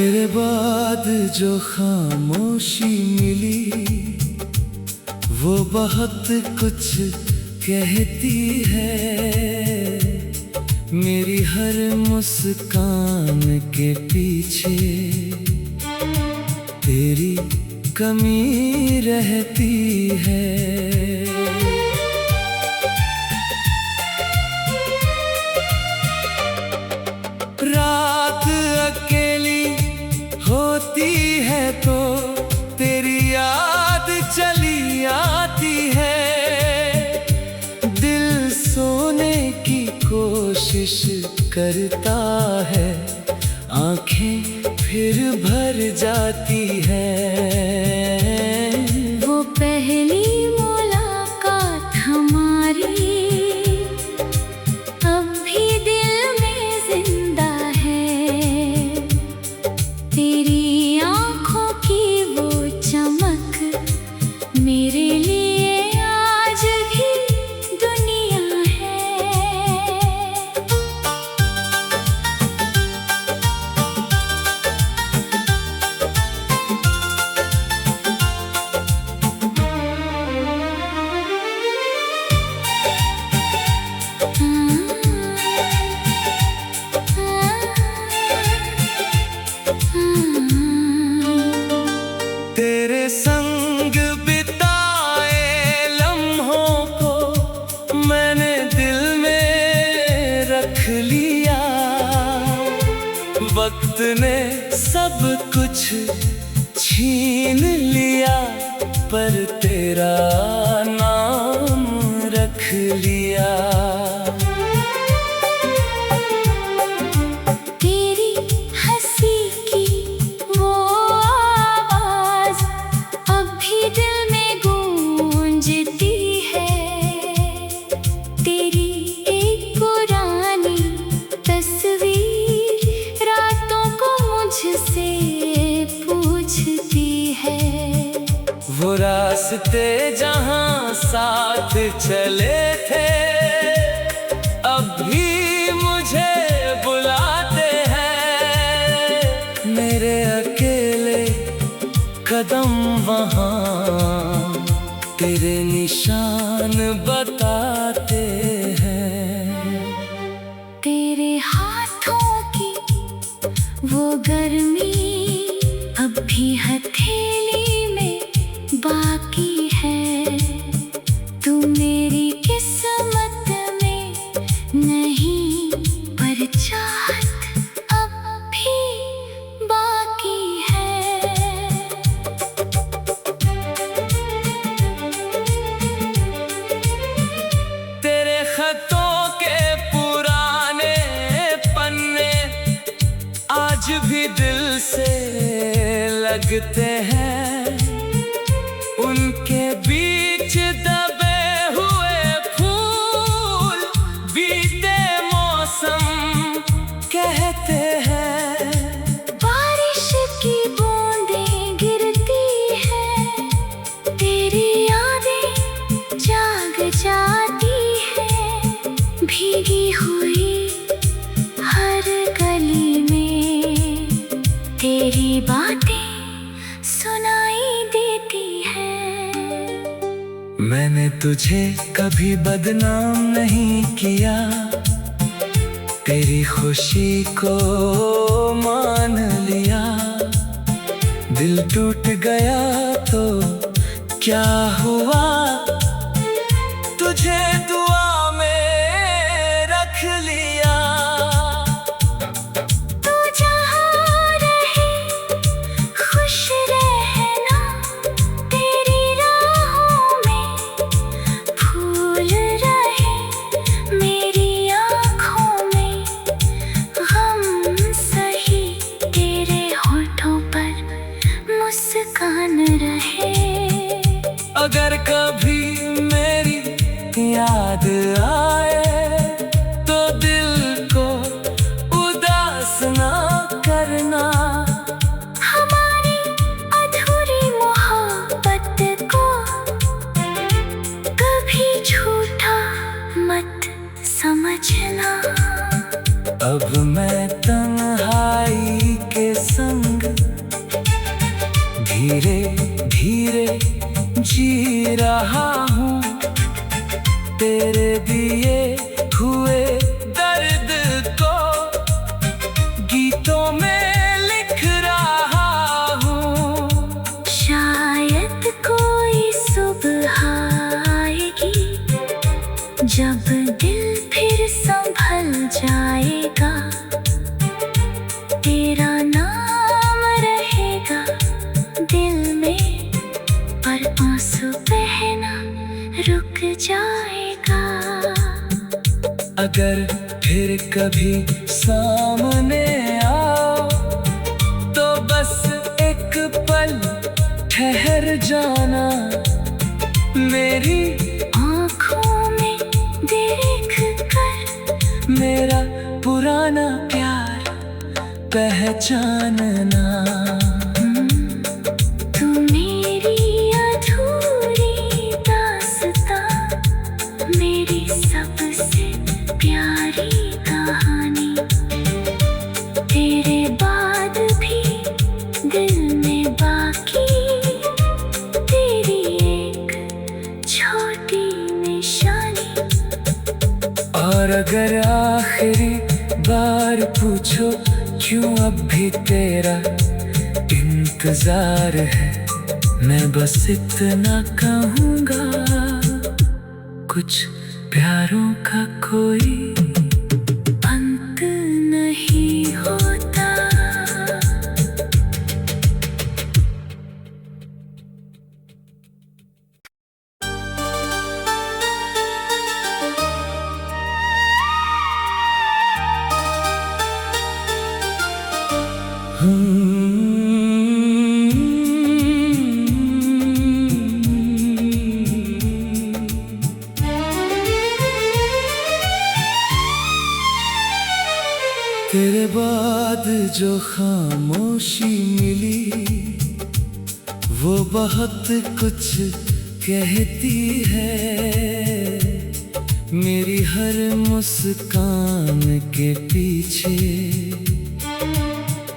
तेरे बाद जो खामोशी मिली वो बहुत कुछ कहती है। मेरी हर मुस्कान के पीछे तेरी कमी रहती है। रात अकेली होती है तो तेरी याद चली आती है। दिल सोने की कोशिश करता है, आंखें फिर भर जाती है। वो पहली मुलाकात हमारी अब भी दिल में जिंदा है। तेरी आंखों की वो चमक मेरे लिए आज भी दुनिया है। तेरे संग बिताए लम्हों को मैंने दिल में रख लिया। वक्त ने सब कुछ छीन लिया पर तेरा नाम रख लिया। वो रास्ते जहां साथ चले थे अब भी मुझे बुलाते हैं। मेरे अकेले कदम वहां तेरे निशान बताते हैं। तेरे हाथों की वो गर्मी अब भी हथेली में बाकी है। तू मेरी किस्मत में नहीं पर चाहत अब भी बाकी है। तेरे खतों के पुराने पन्ने आज भी दिल से लगते हैं। उनके बीच दबे हुए फूल बीते मौसम कहते हैं। बारिश की बूंदें गिरती हैं, तेरी यादें जाग जाती हैं। भीगी हुई हर गली में तेरी बातें सुनाई देती है। मैंने तुझे कभी बदनाम नहीं किया, तेरी खुशी को मान लिया। दिल टूट गया तो क्या हुआ, तुझे दुआ में रख लिया। अगर कभी मेरी याद आए तो दिल को उदास ना करना। हमारी अधूरी मोहब्बत को कभी झूठा मत समझना। अब मैं तन्हाई के संग धीरे धीरे जी रहा हूँ, तेरे दिए हुए दर्द को गीतों में लिख रहा हूँ। शायद कोई सुबह आएगी जब दिल फिर संभल जाएगा, तेरा नाम रहेगा दिल में, पर आंसू बहना रुक जाएगा। अगर फिर कभी सामने आओ तो बस एक पल ठहर जाना, मेरी आँखों में देख कर मेरा पुराना प्यार पहचानना। तू मेरी अधूरी दास्तां, मेरी सबसे प्यारी कहानी, तेरे बाद भी दिल में बाकी तेरी एक छोटी निशानी। और अगर आखिरी बार पूछो क्यों अब भी तेरा इंतजार है, मैं बस इतना कहूँगा, कुछ प्यारों का कोई अंत नहीं होता। तेरे बाद जो खामोशी मिली वो बहुत कुछ कहती है, मेरी हर मुस्कान के पीछे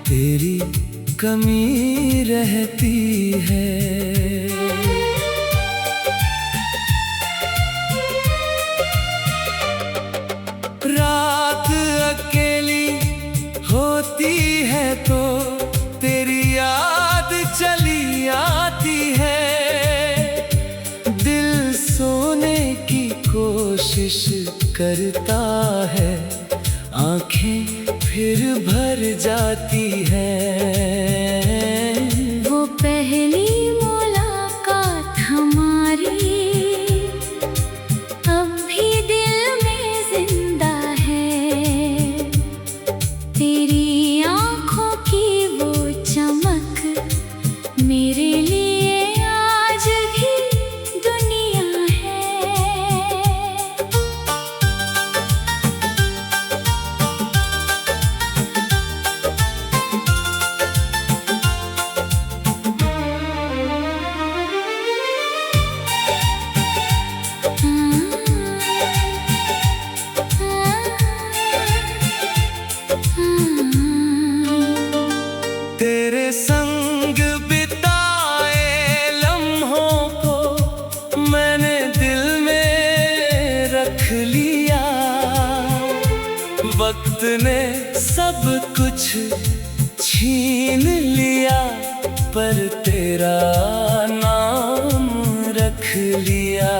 तेरी कमी रहती है। रात अकेली होती है तो तेरी याद चली आती है, दिल सोने की कोशिश करता है, आंखें फिर भर जाती है। वो पहली मुलाकात हमारी अब भी दिल में जिंदा है, तेरी आँखों की वो चमक मेरे लिए आज भी दुनिया है। तेरे संग बिताए लम्हों को मैंने दिल में रख लिया, वक्त ने सब कुछ छीन लिया पर तेरा नाम रख लिया।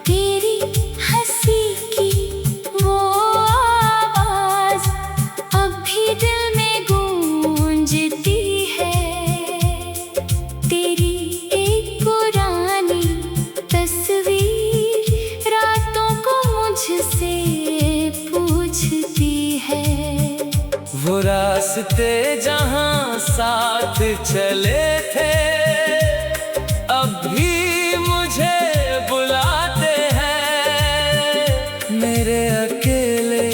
तेरी हंसी की वो आवाज अब भी दिल में गूंजती है, तेरी एक पुरानी तस्वीर रातों को मुझसे पूछती है। वो रास्ते जहाँ साथ चले थे अब भी मुझे बुलाते हैं, मेरे अकेले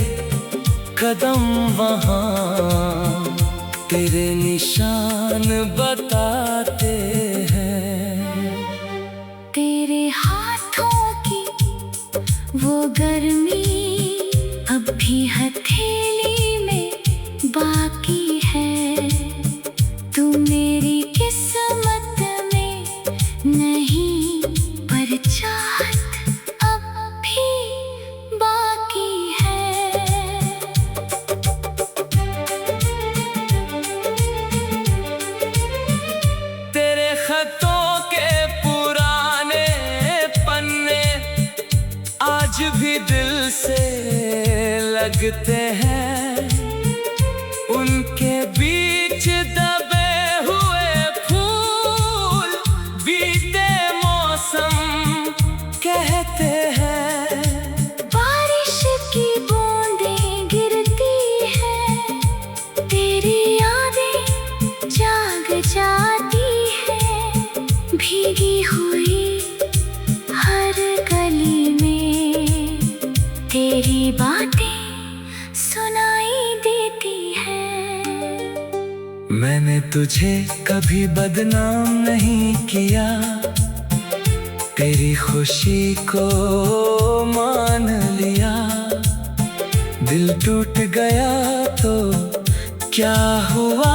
कदम वहाँ तेरे निशान बताते हैं। तेरे हाथों की वो गर्मी अब भी हथेली में बाकी है, लगते हैं, उनके बीच दबे हुए फूल बीते मौसम कहते हैं। बारिश की बूंदें गिरती हैं, तेरी यादें जाग जाती हैं, भीगी हुई हर गली में तेरी बातें सुनाई देती हैं। मैंने तुझे कभी बदनाम नहीं किया, तेरी खुशी को मान लिया। दिल टूट गया तो क्या हुआ,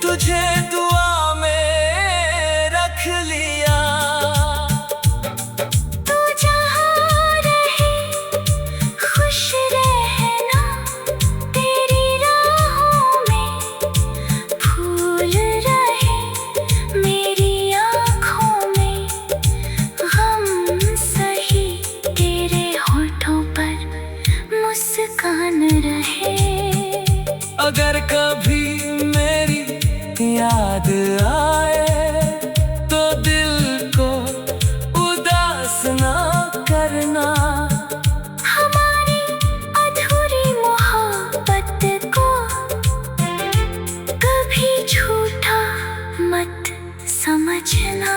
तुझे दुआ में रख लिया। तू जहाँ रहे खुश रहना, तेरी राहों में फूल रहे, मेरी आँखों में गम सही, तेरे होठों पर मुस्कान रहे। अगर कभी मेरी याद आए तो दिल को उदास ना करना। हमारी अधूरी मोहब्बत को कभी झूठा मत समझना।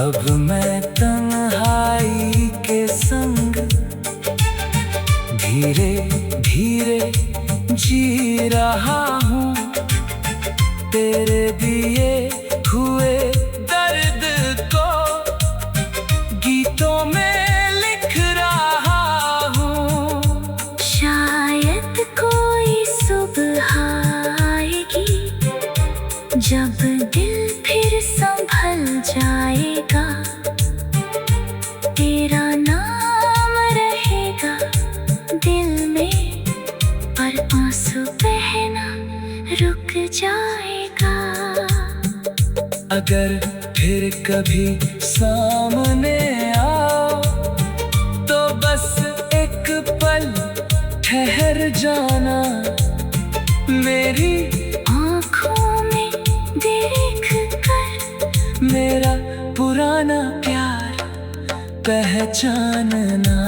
अब मैं तन्हाई के संग धीरे धीरे जी रहा हूँ, तेरे दिए हुए दर्द को गीतों में लिख रहा हूँ। शायद कोई सुबह आएगी जब दिल फिर संभल जाएगा, तेरा नाम रहेगा दिल में, पर आंसू बहना रुक जाएगा। अगर फिर कभी सामने आओ तो बस एक पल ठहर जाना, मेरी आँखों में देख कर मेरा पुराना प्यार पहचानना।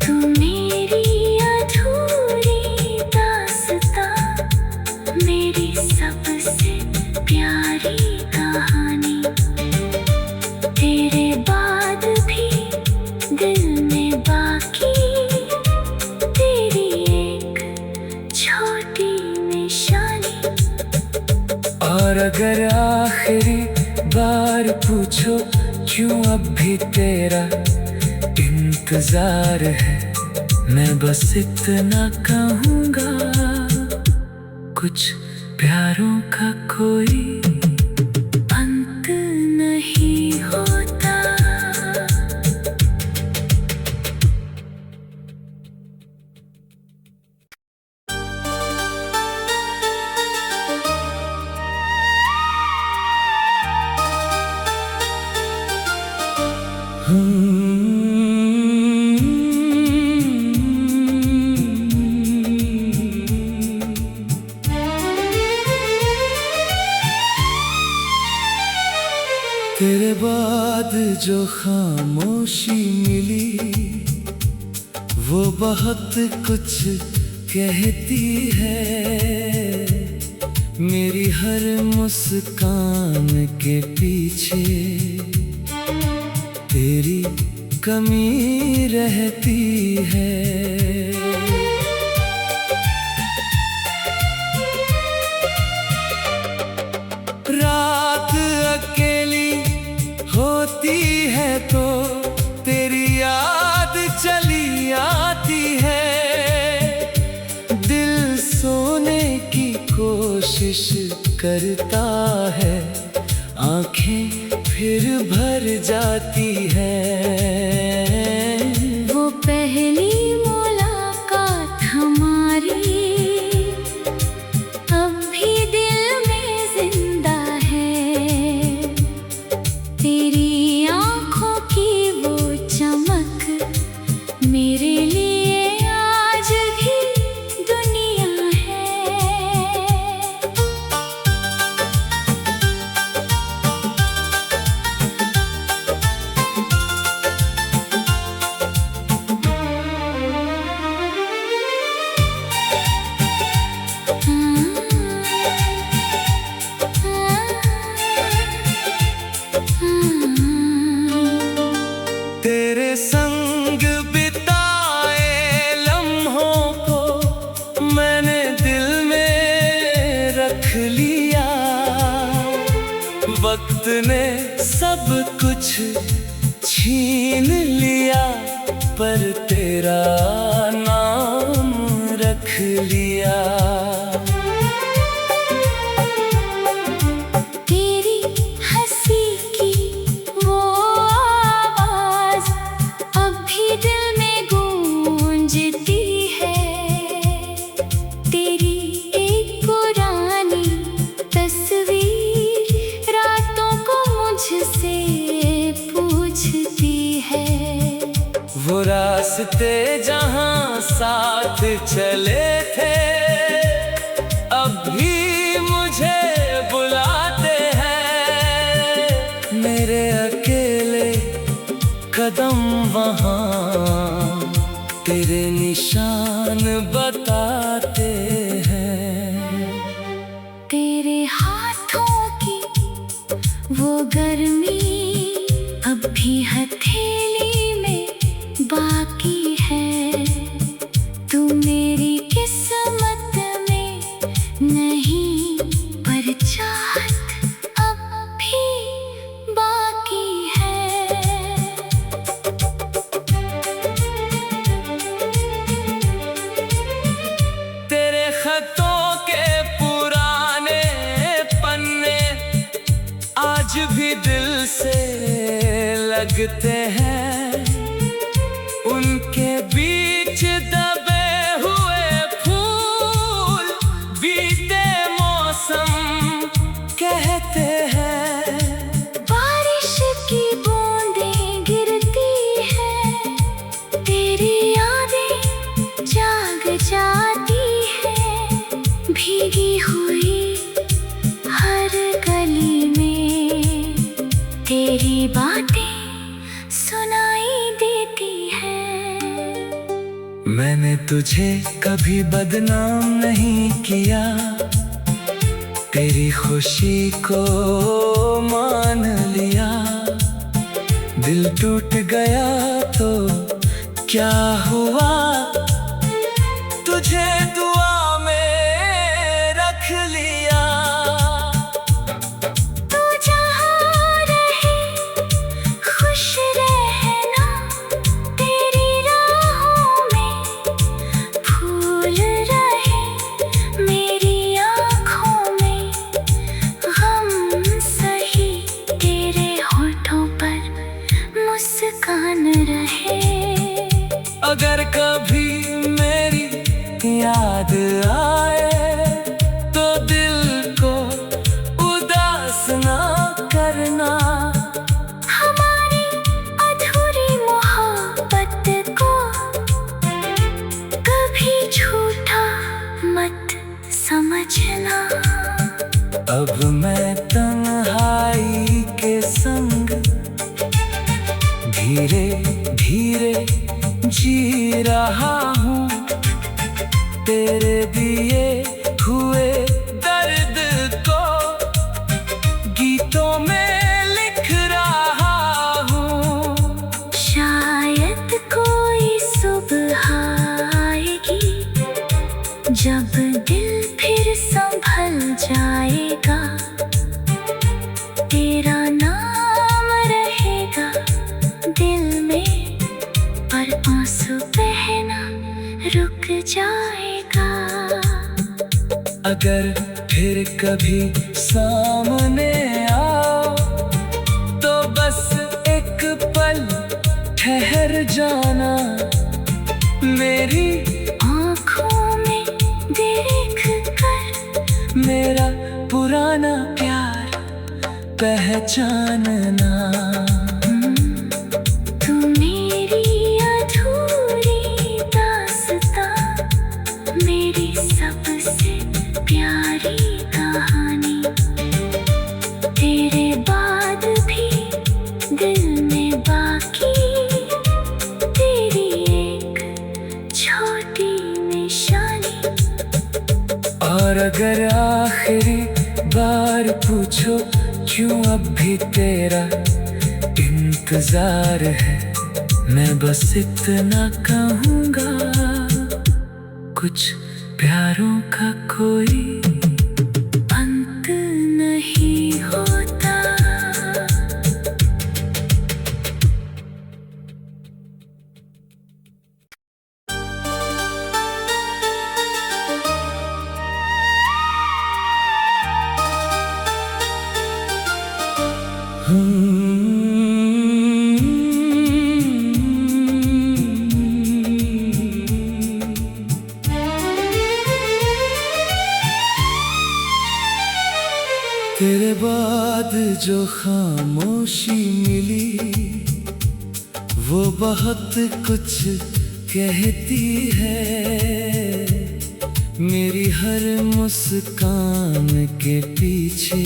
तू मेरी अधूरी दास्तां, मेरी सबसे प्यारी कहानी, तेरे बाद भी दिल में बाकी तेरी एक छोटी निशानी। और अगर आखिरी बार पूछो क्यों अब भी तेरा इंतजार है, मैं बस इतना कहूँगा, कुछ प्यारों का कोई अंत नहीं होता। तेरे बाद जो खामोशी मिली वो बहुत कुछ कहती है। मेरी हर मुस्कान के पीछे तेरी कमी रहती है। रात अकेली होती है तो तेरी याद चली आती है। दिल सोने की कोशिश करता है, आंखें फिर भर जाती है। वो पहली मुलाकात हमारी अब भी दिल में जिंदा है। तेरी आँखों की वो चमक वक्त ने सब कुछ छीन लिया, पर तेरा नाम रख लिया। तेरी हंसी की वो आवाज अब भी दिल में गूंजती है। तेरी एक पुरानी तस्वीर रातों को मुझसे पूछती है। वो रास्ते जहाँ साथ चले थे, अब भी मुझे बुलाते हैं। मेरे अकेले कदम वहाँ तेरे निशान बताते हैं। तेरे हाथों की वो गर्मी अब भी हथेली में बाकी है। तू मेरी किस्मत में नहीं, पर चाहत अब भी बाकी है। तेरे खतों के पुराने पन्ने आज भी दिल से लगते हैं। उनके बीच दबे हुए फूल बीते मौसम कहते हैं। बारिश की बूंदें गिरती हैं, तेरी यादें जाग जाती हैं। भीगी हुई हर गली में तेरी बातें सुनाई देती हैं। मैंने तुझे कभी बदनाम नहीं किया, तेरी खुशी को मान लिया। दिल टूट गया तो क्या हुआ, तुझे दुआ में रख लिया। तू जहाँ रहे खुश रहना, तेरी राहों में फूल रहे। मेरी आँखों में गम सही, तेरे होठों पर मुस्कान रहे। अगर कभी मेरी याद आए तो दिल को उदास ना करना। हमारी अधूरी मोहब्बत को कभी झूठा मत समझना। अब मैं तन्हाई के संग धीरे धीरे जी रहा हूँ। तेरे दिए हुए दर्द को गीतों में लिख रहा हूँ। शायद कोई सुबह आएगी जब दिल फिर संभल जाएगा। तेरा नाम रहेगा दिल में, पर आंसू बहना रुक जाएगा। अगर फिर कभी सामने आओ तो बस एक पल ठहर जाना। मेरी आँखों में देख कर मेरा पुराना प्यार पहचानना। तू मेरी अधूरी दास्तां, मेरी सबसे प्यारी कहानी। तेरे बाद भी दिल में बाकी तेरी एक छोटी निशानी। और अगर आखिरी बार पूछो क्यों अब भी तेरा इंतजार है, मैं बस इतना कहूँगा, कुछ प्यारों का कोई अंत नहीं होता। तेरे बाद जो खामोशी मिली वो बहुत कुछ कहती है। मेरी हर मुस्कान के पीछे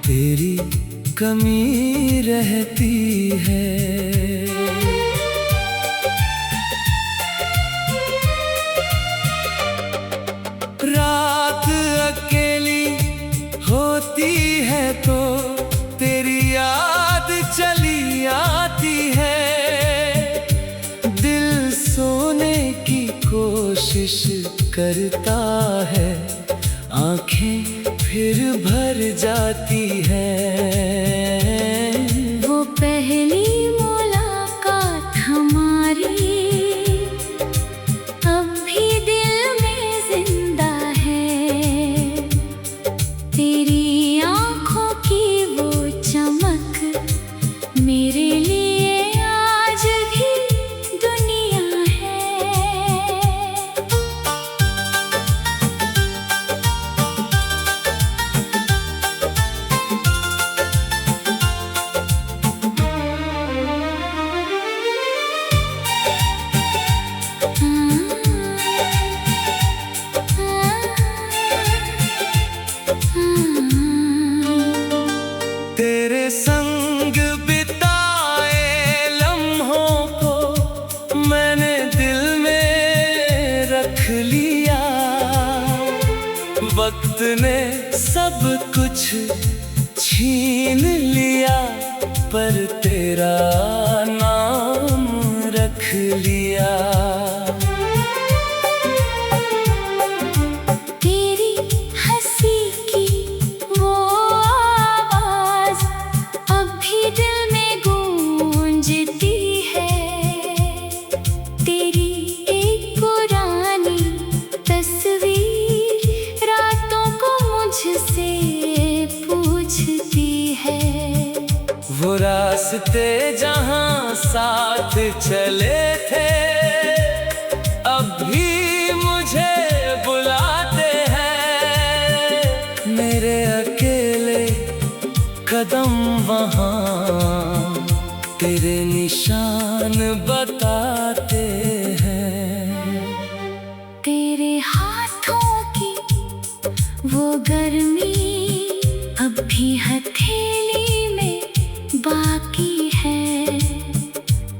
तेरी कमी रहती है। रात अकेली होती है तो तेरी याद चली आती है। दिल सोने की कोशिश करता है, आंखें फिर भर जाती है। वो पहली मुलाकात हमारी अब भी दिल में जिंदा है। तेरी आंखों की वो चमक मेरे लिए आज भी दुनिया है। तेरे संग बिताए लम्हों को मैंने दिल में रख लिया। वक्त ने सब कुछ छीन लिया पर तेरा नाम रख लिया। तेरी हंसी की वो आवाज अब भी दिल में गूंजती है। तेरी एक पुरानी तस्वीर रातों को मुझसे पूछती है। वो रास्ते जहां साथ चले थे अब भी मुझे बुलाते हैं। मेरे अकेले कदम वहां तेरे निशान बताते हैं। तेरे हाथों की वो गर्मी अब भी हथेली में बाकी है।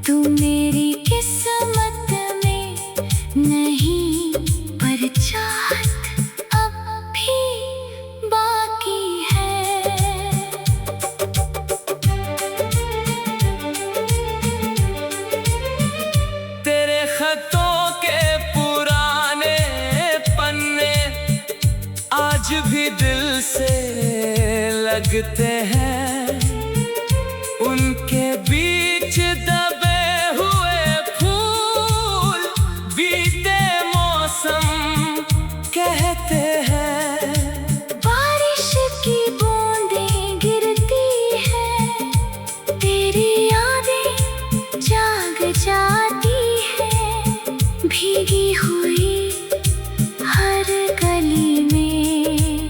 तू मेरी किस्मत में नहीं पर चाहत अब भी बाकी है। तेरे खतों के पुराने पन्ने आज भी दिल से लगते हैं। उनके बीच दबे हुए फूल बीते मौसम कहते हैं। बारिश की बूंदें गिरती हैं, तेरी यादें जाग जाती हैं। भीगी हुई हर गली में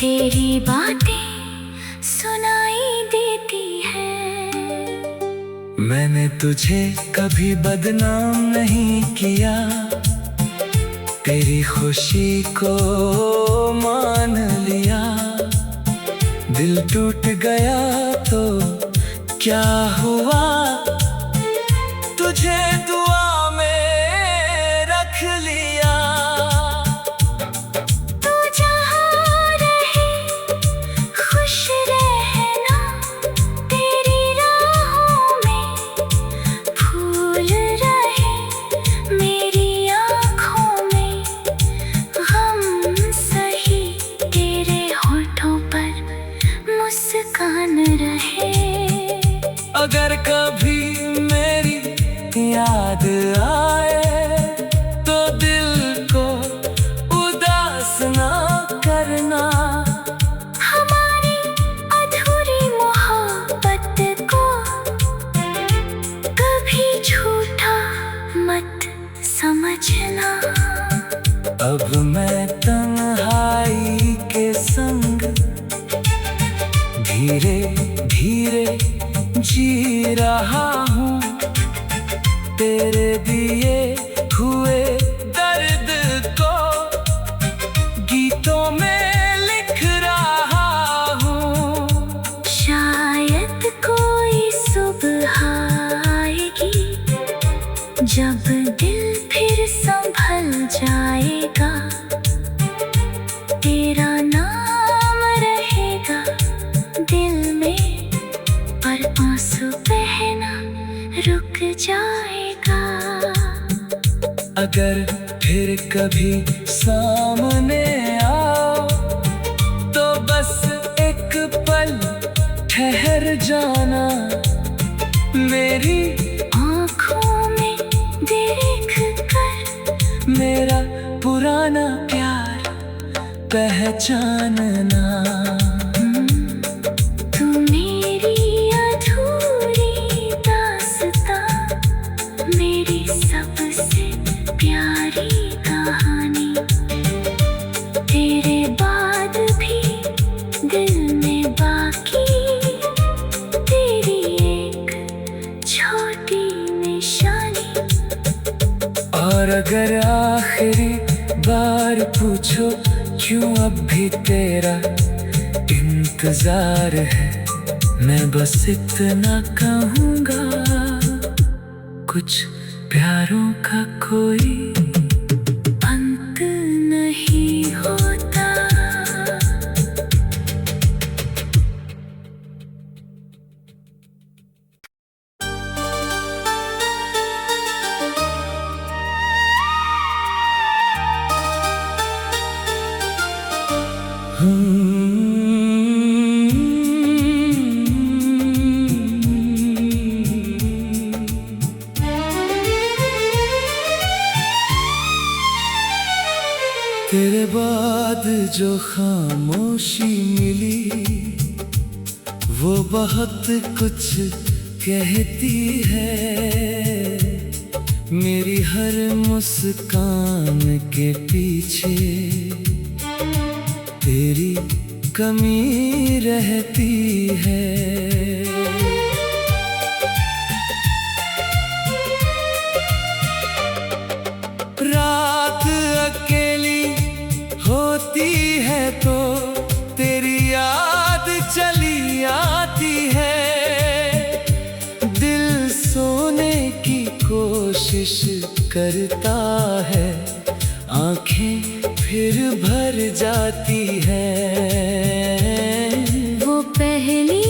तेरी बातें सुनाई देती हैं। मैंने तुझे कभी बदनाम नहीं किया, तेरी खुशी को मान लिया। दिल टूट गया तो क्या हुआ, तुझे दुआ में रख लिया। तू जहाँ रहे खुश रहना, तेरी राहों में फूल रहे, मेरी आँखों में गम सही, तेरे होठों पर मुस्कान रहे। अगर कभी मेरी याद आए तो दिल को उदास ना करना। हमारी अधूरी धीरे धीरे जी रहा हूँ, तेरे दिए हुए दर्द को गीतों में लिख रहा हूँ। शायद कोई सुबह आएगी जब दिल फिर संभल जाएगा, तेरा नाम रहेगा दिल में, पर आंसू बहना रुक जाएगा। अगर फिर कभी सामने आओ तो बस एक पल ठहर जाना, मेरी आँखों में देख कर मेरा पुराना प्यार पहचानना। तू मेरी अधूरी दास्तां, मेरी सबसे प्यारी कहानी, तेरे बाद भी दिल में बाकी तेरी एक छोटी निशानी। और अगर आखिरी बार पूछो क्यों अब भी तेरा इंतजार है, मैं बस इतना कहूँगा, कुछ प्यारों का कोई अंत नहीं होता। तेरे बाद जो खामोशी मिली वो बहुत कुछ कहती है, मेरी हर मुस्कान के पीछे तेरी कमी रहती है। रात अकेली होती है तो तेरी याद चली आती है, दिल सोने की कोशिश करता है, आंखें फिर भर जाती है। वो पहली